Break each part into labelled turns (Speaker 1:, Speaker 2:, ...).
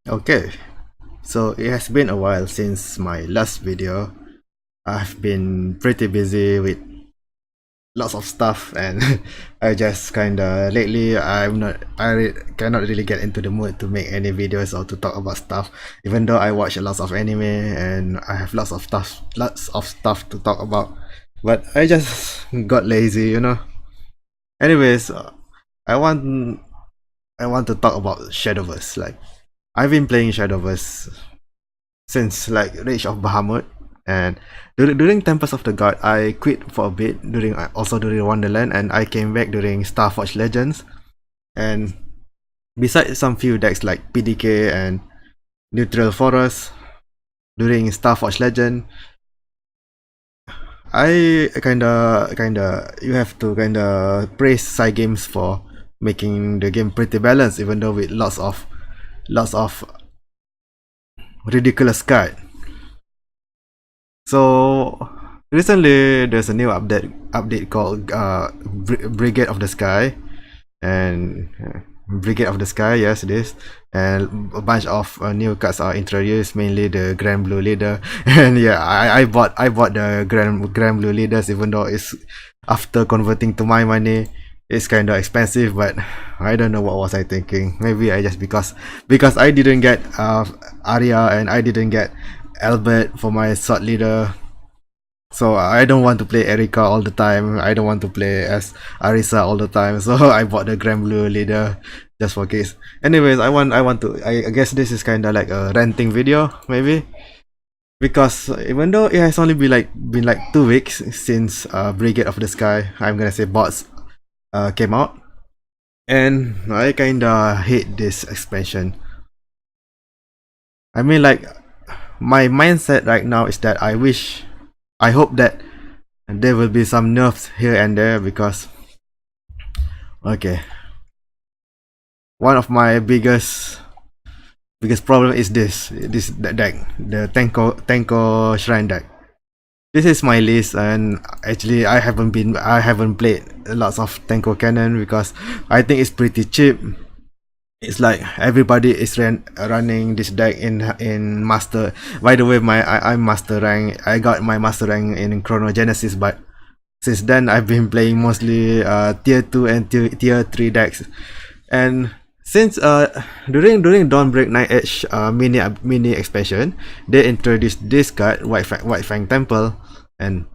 Speaker 1: Okay, so it has been a while since my last video. I've been pretty busy with lots of stuff, and I just kinda lately cannot really get into the mood to make any videos or to talk about stuff. Even though I watch a lot of anime and I have lots of stuff to talk about, but I just got lazy. Anyways, I want I want to talk about Shadowverse. Like I've been playing Shadowverse since like Rage of Bahamut, and during Tempest of the God I quit for a bit during Wonderland, and I came back during Starforge Legends. And besides some few decks like PDK and Neutral Forest during Starforge Legend, I kinda you have to kinda praise Psy Games for making the game pretty balanced, even though with lots of ridiculous card. So recently there's a new update called Brigade of the Sky, and Brigade of the Sky, yes it is, and a bunch of new cards are introduced, mainly the Grand Blue Leader. And yeah, I bought the Grand Blue Leaders, even though it's after converting to my money it's kind of expensive, but I don't know what was I thinking. Maybe I just because I didn't get Arya and I didn't get Albert for my sword leader, so I don't want to play Erika all the time. I don't want to play as Arisa all the time. So I bought the Grand Blue leader just for case. Anyways, I guess this is kind of like a ranting video maybe, because even though it has only been like 2 weeks since Brigade of the Sky, I'm gonna say bots came out, and I kinda hate this expansion. I mean, like, my mindset right now is that I hope that there will be some nerfs here and there, because okay, one of my biggest problem is this deck, the Tenko Shrine deck. This is my list, and actually I haven't played lots of Tenko Cannon because I think it's pretty cheap. It's like everybody is running this deck in master. By the way, I'm master rank. I got my master rank in Chronogenesis, but since then I've been playing mostly tier 2 and tier 3 decks. And since during Dawnbreak Night Edge mini expansion, they introduced this card, White Fang Temple, and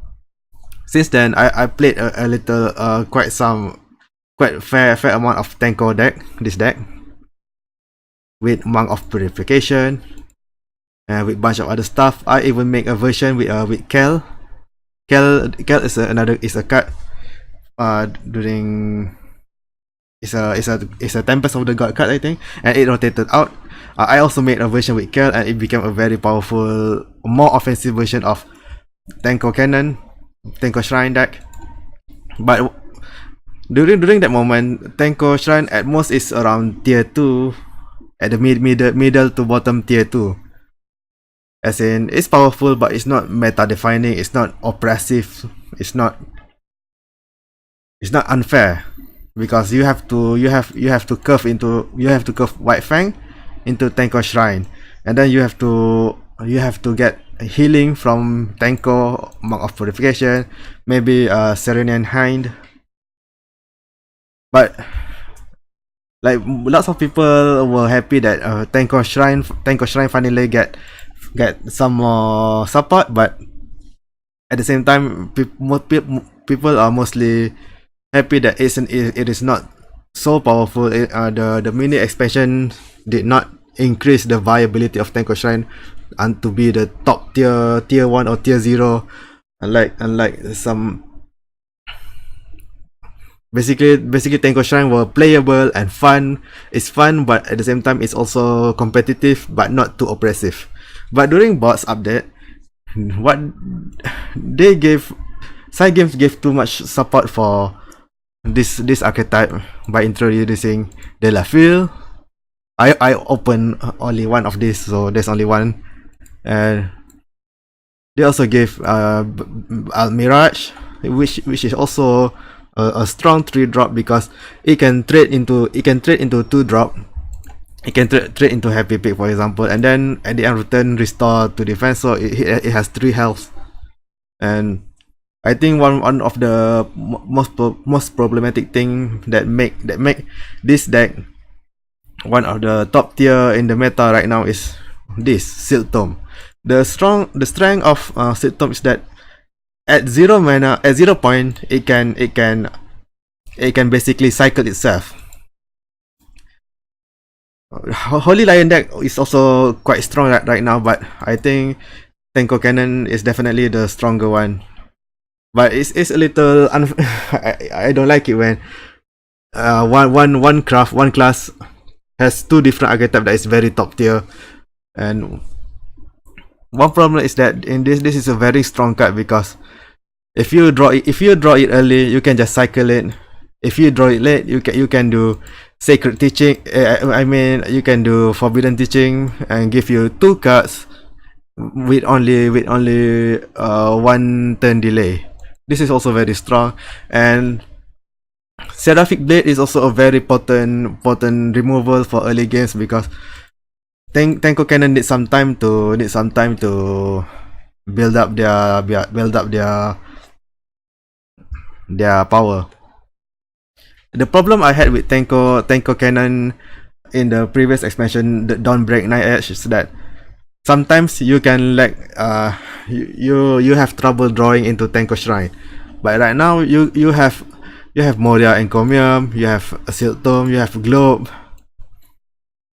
Speaker 1: since then I played a little quite fair amount of Tenko this deck, with Monk of Purification and with bunch of other stuff. I even make a version with Kel. Kel is a card during it's a Tempest of the God card, I think, and it rotated out. I also made a version with Kel, and it became a very powerful, more offensive version of Tenko Cannon, Tenko Shrine deck. But during that moment, Tenko Shrine at most is around tier 2, at the middle to bottom tier 2. As in, it's powerful, but it's not meta defining, it's not oppressive, it's not unfair, because you have to curve White Fang into Tenko Shrine, and then you have to get healing from Tenko, Monk of Purification, maybe Serenian Hind. But like, lots of people were happy that Tenko Shrine finally get some more support, but at the same time people are mostly happy that it is not so powerful. The mini expansion did not increase the viability of Tenko Shrine and to be the top tier 1 or tier 0, unlike some. Basically Tenko Shrine were playable and fun. It's fun, but at the same time it's also competitive, but not too oppressive. But during bots update, what they gave Side Games gave too much support for this archetype by introducing De La Ville. I opened only one of these, so there's only one. And they also gave Mirage, which is also a strong 3-drop, because it can trade into 2-drop, it can trade into happy pick, for example, and then at the end return restore to defense, so it has 3 health. And I think one of the most problematic thing that make this deck one of the top tier in the meta right now is this Silk Tome. The strength of Silk Tome is that at 0 mana, at 0 point, it can basically cycle itself. Holy Lion deck is also quite strong right now, but I think Tenko Cannon is definitely the stronger one. But it's a little I don't like it when one class has 2 different archetypes that is very top tier. And one problem is that in this is a very strong card, because if you draw it early, you can just cycle it. If you draw it late, you can do Sacred Teaching. I mean, you can do Forbidden Teaching and give you 2 cards with only 1 turn delay. This is also very strong. And Seraphic Blade is also a very potent removal for early games, because Tenko Cannon need some time to build up their power. The problem I had with Tenko Cannon in the previous expansion, the Dawnbreak Night Edge, is that sometimes you can you have trouble drawing into Tenko Shrine. But right now you have Moria Encomium, you have Silk Tome, you have Globe.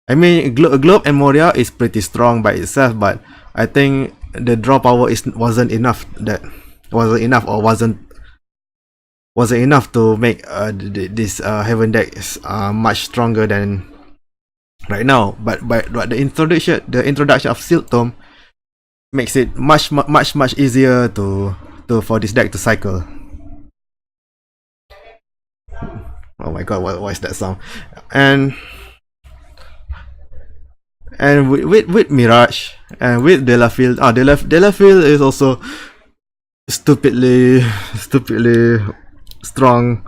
Speaker 1: I mean, Globe and Moria is pretty strong by itself, but I think the draw power wasn't enough to make this Heaven deck much stronger than right now. But the introduction of Silk Tome makes it much easier for this deck to cycle. Oh my god, what is that sound? And with Mirage and with Delafield, Delafield is also stupidly strong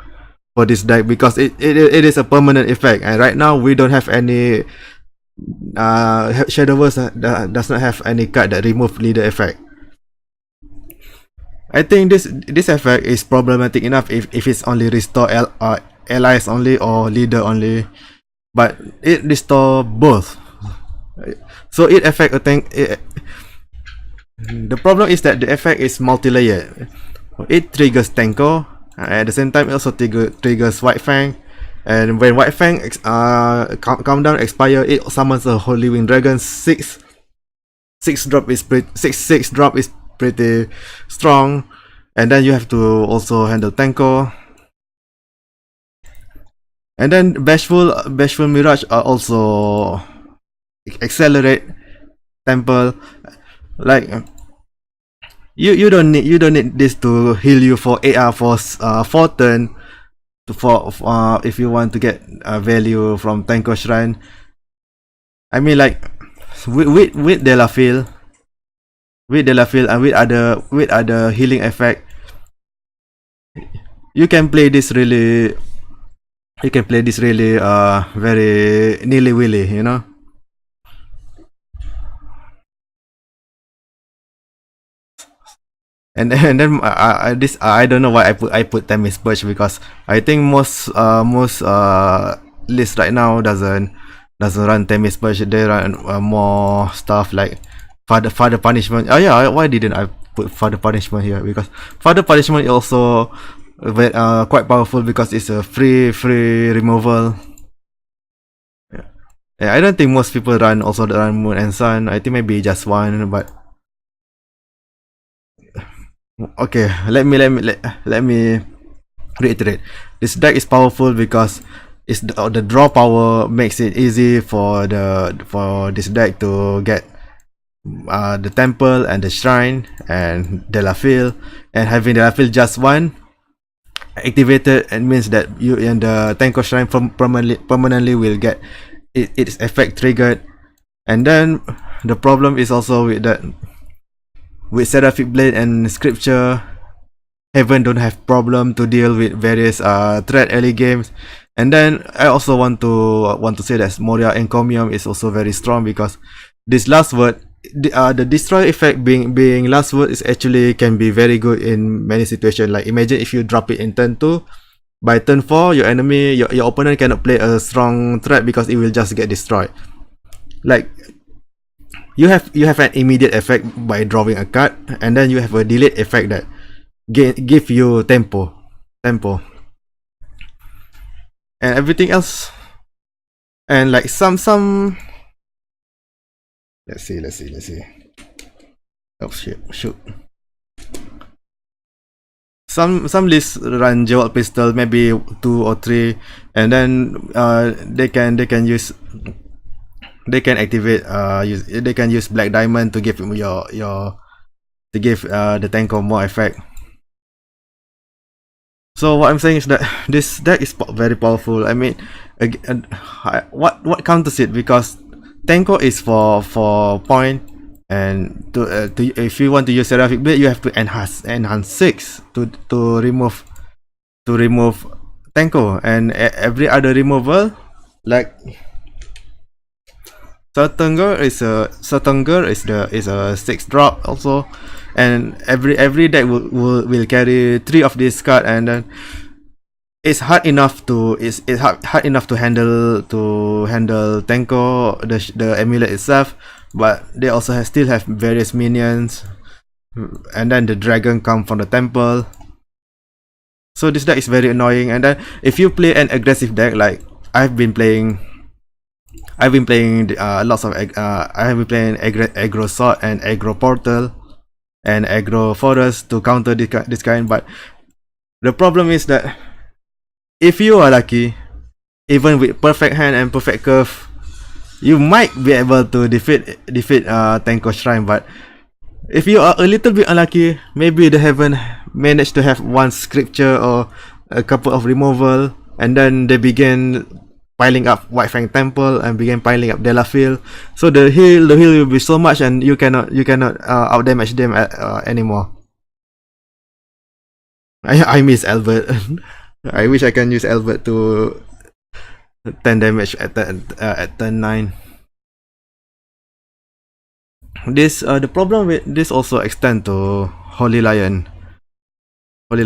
Speaker 1: for this deck, because it is a permanent effect, and right now we don't have any Shadowverse does not have any card that remove leader effect. I think this effect is problematic enough if it's only restore allies only or leader only, but it restore both, so it affect a tank. The problem is that the effect is multi-layered. It triggers Tenko, at the same time it also triggers White Fang, and when White Fang countdown expire, it summons a Holy Wing Dragon. 6 drop is pretty strong, and then you have to also handle Tenko. And then Bashful Mirage are also accelerate Temple. Like you don't need this to heal you for 4 turn if you want to get value from Tenko Shrine. I mean, like with Delafield and with other healing effect, you can play this really very nilly-willy, you know. And then I don't know why I put Temis Purge, because I think most lists right now doesn't run Temis Purge. They run more stuff like Father Punishment. Oh yeah, why didn't I put Father Punishment here? Because Father Punishment is also quite powerful, because it's a free removal. Yeah, I don't think most people run Moon and Sun. I think maybe just one, but okay, let me reiterate. This deck is powerful because it's the draw power makes it easy for this deck to get the Temple and the Shrine and Delafield, and having Delafield just one activated, it means that you and the Tenko Shrine permanently will get its effect triggered. And then the problem is also with that. With Seraphic Blade and Scripture, Heaven don't have problem to deal with various threat early games, And then I also want to say that Moria Encomium is also very strong because this last word, the destroy effect being last word is actually can be very good in many situations. Like imagine if you drop it in turn 2, by turn 4 your enemy your opponent cannot play a strong threat because it will just get destroyed. Like you have an immediate effect by drawing a card, and then you have a delayed effect that give you tempo, and everything else. And like some let's see. Oh shit, shoot. Some lists run Jewel Pistol, maybe 2 or 3, and then they can activate they can use Black Diamond to give the Tenko more effect. So what I'm saying is that this deck is very powerful. I mean, what counters it, because Tenko is for point, and if you want to use Seraphic Blade, you have to enhance 6 to remove Tenko, and every other removal, like Saturnger is a 6 drop also, and every deck will carry 3 of this card, and then it's hard enough to handle Tenko, the amulet itself, but they also still have various minions, and then the dragon come from the temple. So this deck is very annoying. And then if you play an aggressive deck, like I've been playing lots of I have been playing aggro sword and aggro portal and aggro forest to counter this kind, but the problem is that if you are lucky, even with perfect hand and perfect curve, you might be able to defeat Tenko Shrine. But if you are a little bit unlucky, maybe they haven't managed to have one scripture or a couple of removal, and then they begin piling up White Fang Temple and begin piling up Delafield. So the heal will be so much, and you cannot outdamage them anymore. I miss Albert. I wish I can use Albert to 10 damage at turn 9. This the problem with this also extend to Holy Lion. Holy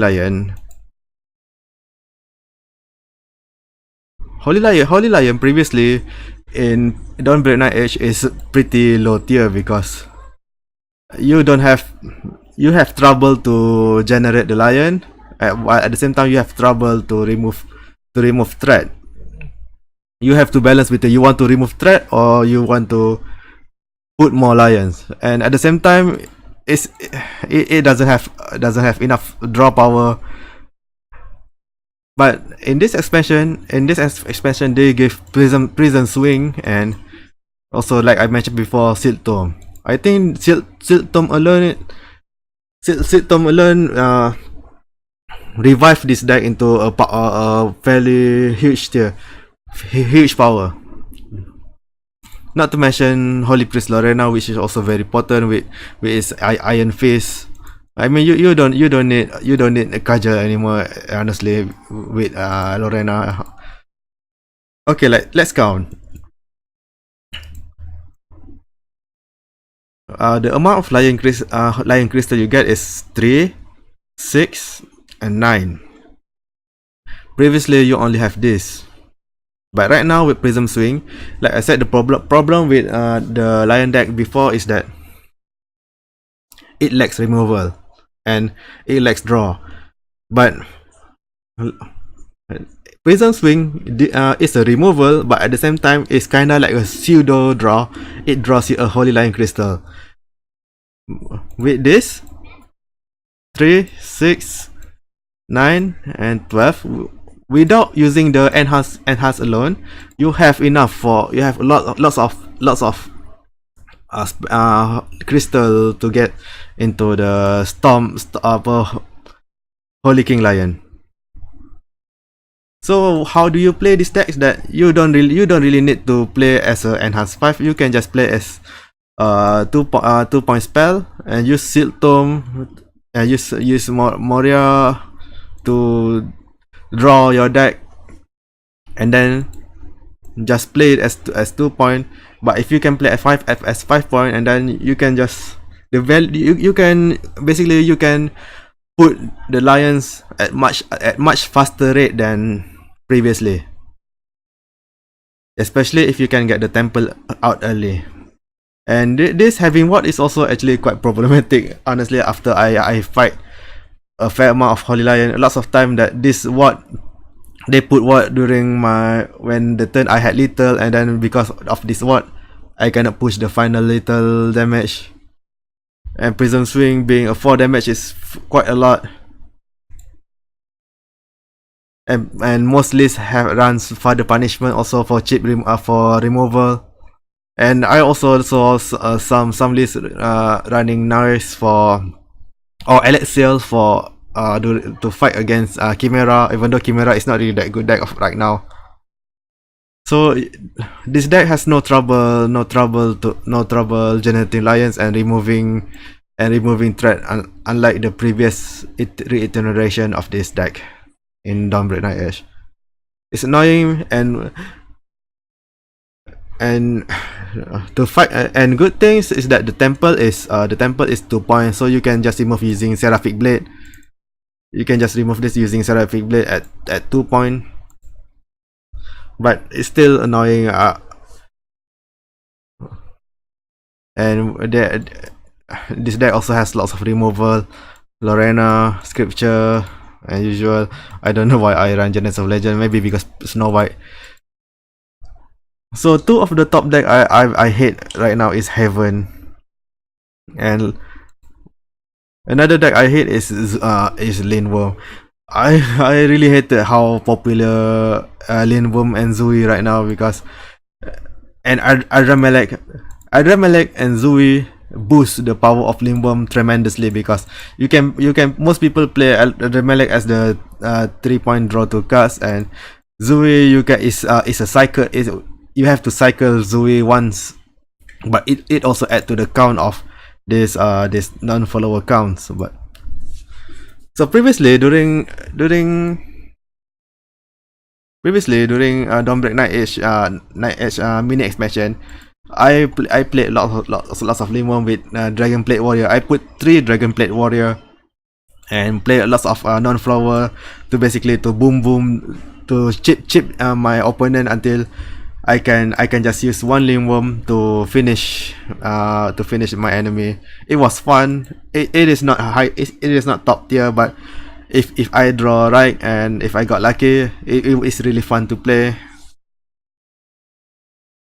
Speaker 1: Lion previously in Dawnbreak Night Age is pretty low tier because you have trouble to generate the lion, while at the same time you have trouble to remove threat. You have to balance between you want to remove threat or you want to put more lions, and at the same time it doesn't have enough draw power. But in this expansion they give prison swing, and also, like I mentioned before, Silk Tome. I think Silk Tome alone revive this deck into a fairly huge power. Not to mention Holy Priest Lorena, which is also very potent with its Iron Fist. I mean, you don't need a Kajal anymore, honestly, with Lorena. Okay, let's count. The amount of lion crystal you get is 3, 6, and 9. Previously, you only have this. But right now with Prism Swing, like I said, the problem with the Lion deck before is that it lacks removal and it lacks draw. But Prism Swing is a removal, but at the same time it's kinda like a pseudo draw. It draws you a Holy Lion Crystal. With this 3, 6, 9, and 12, without using the enhance alone, you have lots of crystal to get into the storm of Holy King Lion. So how do you play this deck? That you don't really need to play as an enhanced 5. You can just play as 2-point spell and use Silk Tome and use Moria to draw your deck and then just play it as 2 point. But if you can play as 5 point, and then you can just the value you can basically you can put the lions at much faster rate than previously, especially if you can get the temple out early. And this having what is also actually quite problematic, honestly, after I fight a fair amount of Holy Lion. Lots of time that this what they put what during my when the turn I had little, and then because of this what I cannot push the final little damage. And Prism Swing being a 4 damage is quite a lot. And most lists have runs Father Punishment also for cheap for removal. And I also saw some lists running Noise for or Alexiel for to fight against Chimera, even though Chimera is not really that good deck of right now. So this deck has no trouble generating lions and removing threat, unlike the previous reiteration of this deck in Dawnbreak Night Edge. It's annoying and to fight, and good things is that the temple is 2 points, so you can just remove using Seraphic Blade. You can just remove this using Seraphic Blade at 2 point. But it's still annoying. And this deck also has lots of removal. Lorena, Scripture, and usual. I don't know why I run Genesis of Legend. Maybe because Snow White. So 2 of the top deck I hate right now is Heaven, and another deck I hate is Lindworm. I really hated how popular Lindworm and Zui right now, because and Adramelech and Zui boost the power of Lindworm tremendously, because you can most people play Adramelech as the 3-point draw to cast, and Zui is a cycle. You have to cycle Zui once, but it also add to the count of this non-follower counts. But so previously during Dawnbreak Night Edge mini expansion, I played lots of Lindworm with Dragonplate Warrior. I put 3 Dragonplate Warrior and play lots of non-flower to basically to boom to chip my opponent until I can just use 1 Lindworm to finish my enemy. It was fun. It is not high. It is not top tier, but if I draw right and if I got lucky, it is really fun to play.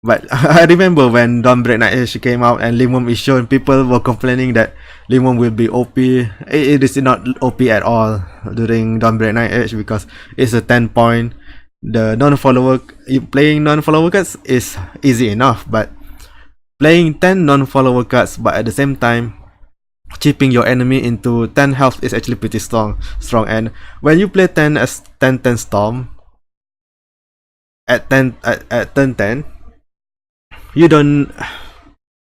Speaker 1: But I remember when Dawnbreak Night Edge came out and Lindworm is shown, people were complaining that Lindworm will be OP. It is not OP at all during Dawnbreak Night Edge, because it's a 10 point. The playing non-follower cards is easy enough, but playing 10 non-follower cards but at the same time chipping your enemy into 10 health is actually pretty strong. And when you play 10 as 10 storm at turn 10, you don't,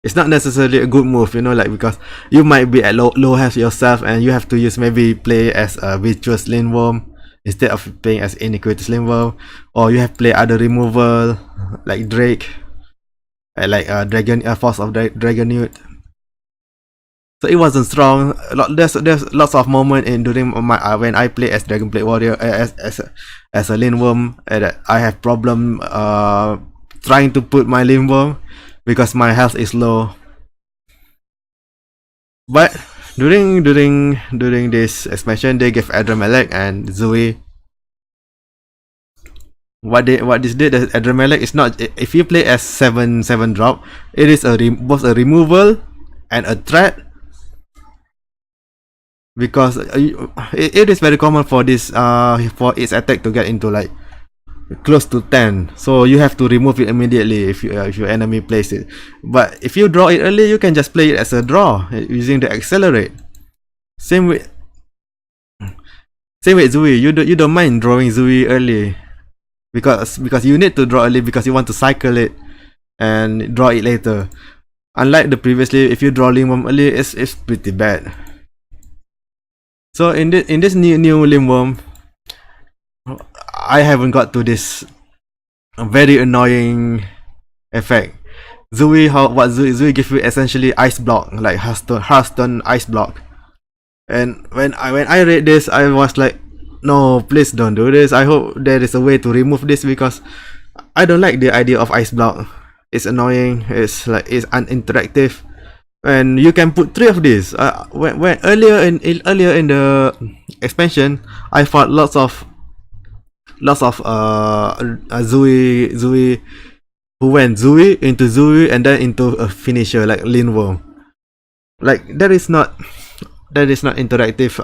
Speaker 1: it's not necessarily a good move, like, because you might be at low health yourself and you have to play as a virtuous Lindworm instead of playing as iniquitous Lindworm, or you have to play other removal like Drake, like Dragon Force of Dragonute. So it wasn't strong. There's lots of moments during my when I play as Dragonplate Warrior as a Lindworm that I have problem trying to put my Lindworm because my health is low. But during this expansion, they gave Adramelech and Zoe. What this did, Adramelech is not, if you play as 7 drop, it is both a removal and a threat, because it is very common for this for its attack to get into like close to 10, so you have to remove it immediately if your enemy plays it. But if you draw it early, you can just play it as a draw using the accelerate. Same with Zui. You don't mind drawing Zui early because you need to draw early because you want to cycle it and draw it later. Unlike the previously, if you draw Lindworm early, it's pretty bad. So in this new Lindworm, I haven't got to this a very annoying effect. Zui, Zui give you essentially ice block, like Hearthstone ice block. And when I read this, I was like, no, please don't do this. I hope there is a way to remove this because I don't like the idea of ice block. It's annoying. It's like it's uninteractive. And you can put three of these. When earlier in the expansion, I fought lots of Zui who went Zui into Zui and then into a finisher like Linworm. Like that is not interactive.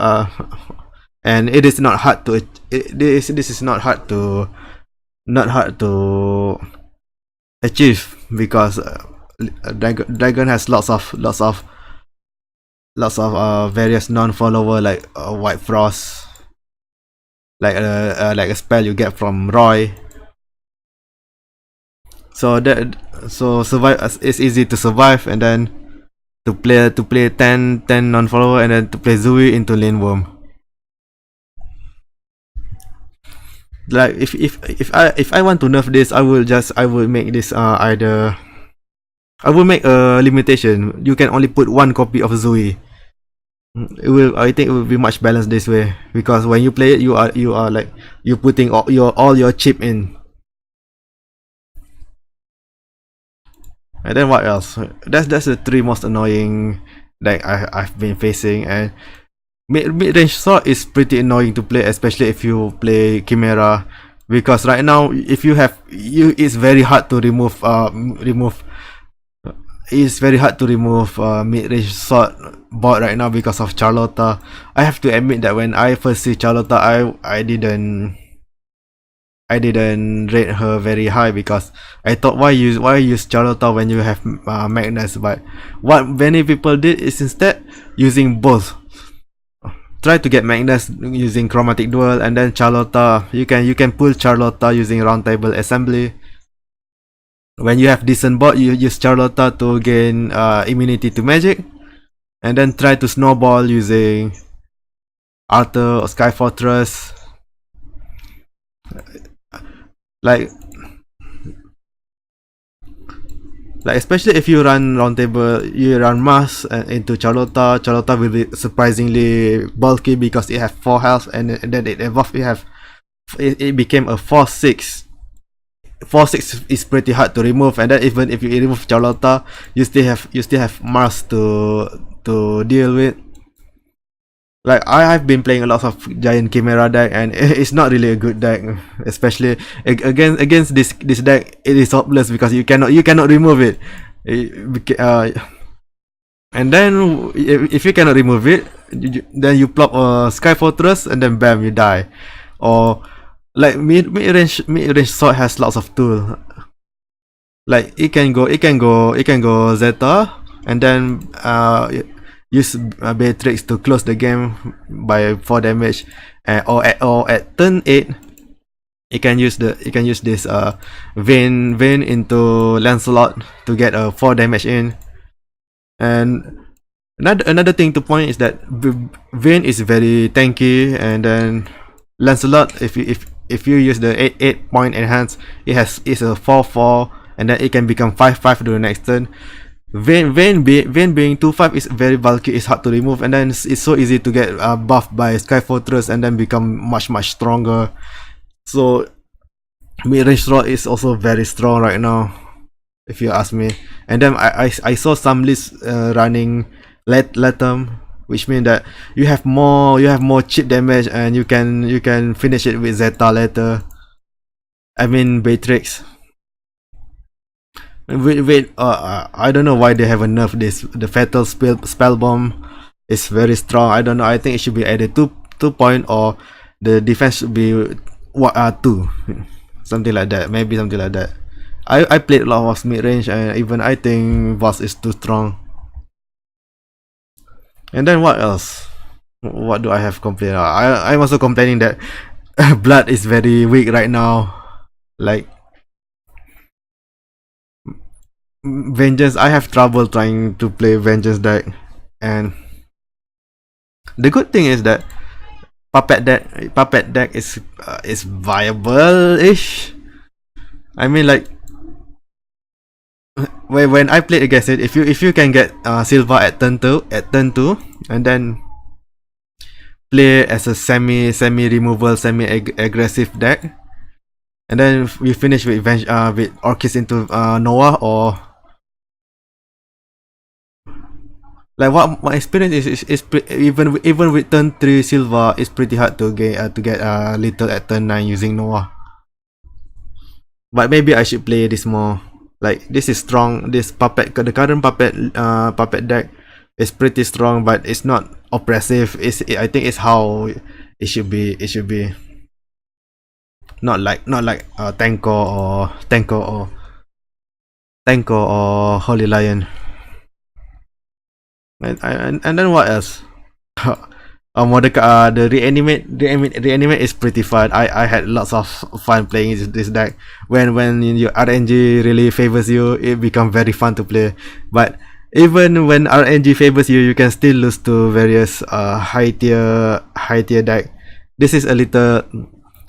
Speaker 1: And it is not hard to this is not hard to achieve because Dragon has lots of various non-follower like White Frost, like a spell you get from Roy. So survive it's easy to survive and then to play 10 non-follower and then to play Zui into Lane Worm. Like if I want to nerf this, I will make this either I will make a limitation. You can only put one copy of Zui. I think it will be much balanced this way because when you play it, you are like you putting all your chip in. And then what else? That's the three most annoying that I've been facing. And mid range sword is pretty annoying to play, especially if you play Chimera, because right now if you have it's very hard to remove it's very hard to remove mid-range sword bot right now because of Charlotta. I have to admit that when I first see Charlotta, I didn't rate her very high because I thought why use Charlotta when you have Magnus. But what many people did is instead using both. Try to get Magnus using Chromatic Duel and then Charlotta. You can pull Charlotta using Roundtable Assembly. When you have decent bot, you use Charlotta to gain immunity to magic, and then try to snowball using Arthur or Sky Fortress. Like especially if you run Roundtable, you run Mass into Charlotta. Charlotta will be surprisingly bulky because it has 4 health, and then it evolved. It became a 4/6. 4/6 is pretty hard to remove, and then even if you remove Charlotta, you still have Mars to deal with. Like I've been playing a lot of Giant Chimera deck, and it's not really a good deck, especially against this deck. It is hopeless because you cannot remove it. And then if you cannot remove it, then you plop a Sky Fortress, and then bam, you die. Or like mid range sword has lots of tools. Like it can go Zeta, and then use Beatrix to close the game by 4 damage, or at turn 8 you can use this Vayne into Lancelot to get a 4 damage in. And another thing to point is that Vayne is very tanky, and then Lancelot, if you use the 8 point enhance, it's a 4/4, and then it can become 5/5 to the next turn. Vayne being 2/5 is very bulky, it's hard to remove, and then it's so easy to get buffed by Sky Fortress and then become much stronger. So mid-range sword is also very strong right now, if you ask me. And then I saw some lists running Latham, which means that you have more chip damage, and you can finish it with Zeta later. I mean Beatrix. Wait, I don't know why they haven't nerfed this. The Fatal Spell Bomb is very strong. I don't know. I think it should be added 2 point, or the defense should be 2, something like that. Maybe something like that. I played a lot of mid range, and even I think boss is too strong. And then what else? What do I have complained? I'm also complaining that Blood is very weak right now. Like Vengeance, I have trouble trying to play Vengeance deck, and the good thing is that Puppet deck is viable-ish. I mean, like when I played against it, if you can get silver at turn two, and then play as a semi removal, semi aggressive deck, and then we finish with Orchis into Noah, or like what my experience even with turn 3 silver, it's pretty hard to get little at turn 9 using Noah. But maybe I should play this more. Like, this is strong. This the current puppet deck is pretty strong, but it's not oppressive. I think it's how it should be. It should be not like Tanko or Holy Lion. And then what else? Mordecai, the reanimate is pretty fun. I had lots of fun playing this deck. When your RNG really favors you, it becomes very fun to play. But even when RNG favors you, you can still lose to various high tier deck. This is a little.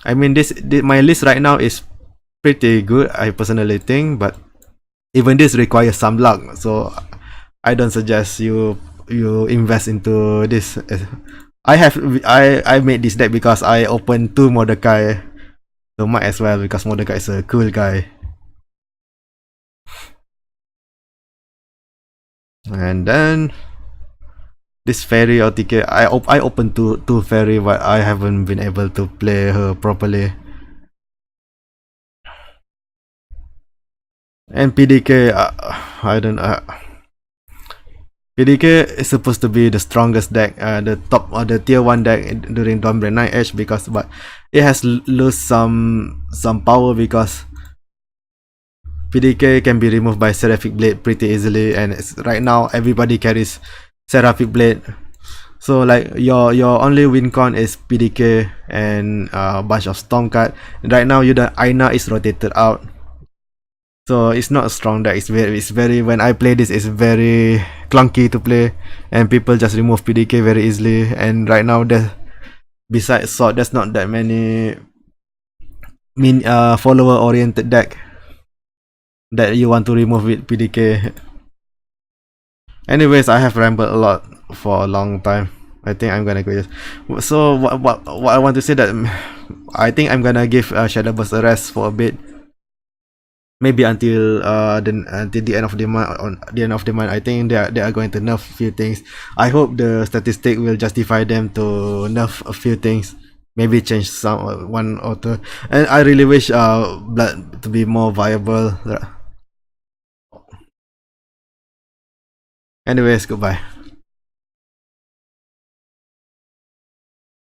Speaker 1: I mean, my list right now is pretty good. I personally think, but even this requires some luck. So I don't suggest you invest into this. I made this deck because I opened 2 Mordecai, so might as well, because Mordecai is a cool guy. And then this fairy OTK, I opened two fairy, but I haven't been able to play her properly. And PDK, I don't. PDK is supposed to be the strongest deck, the top or the tier 1 deck during Dawnbreak Night Edge, but it has lost some power because PDK can be removed by Seraphic Blade pretty easily, and right now everybody carries Seraphic Blade. So like your only win con is PDK and a bunch of Storm card. Right now the Aina is rotated out. So it's not a strong deck. It's very when I play this, it's very clunky to play, and people just remove PDK very easily. And right now, besides Sword, there's not that many follower oriented deck that you want to remove with PDK. Anyways, I have rambled a lot for a long time. I think I'm gonna go. So what I want to say that I think I'm gonna give Shadowverse a rest for a bit. Maybe until the end of the month. On the end of the month, I think they are going to nerf a few things. I hope the statistic will justify them to nerf a few things. Maybe change some one or two. And I really wish Blood to be more viable. Anyways, goodbye.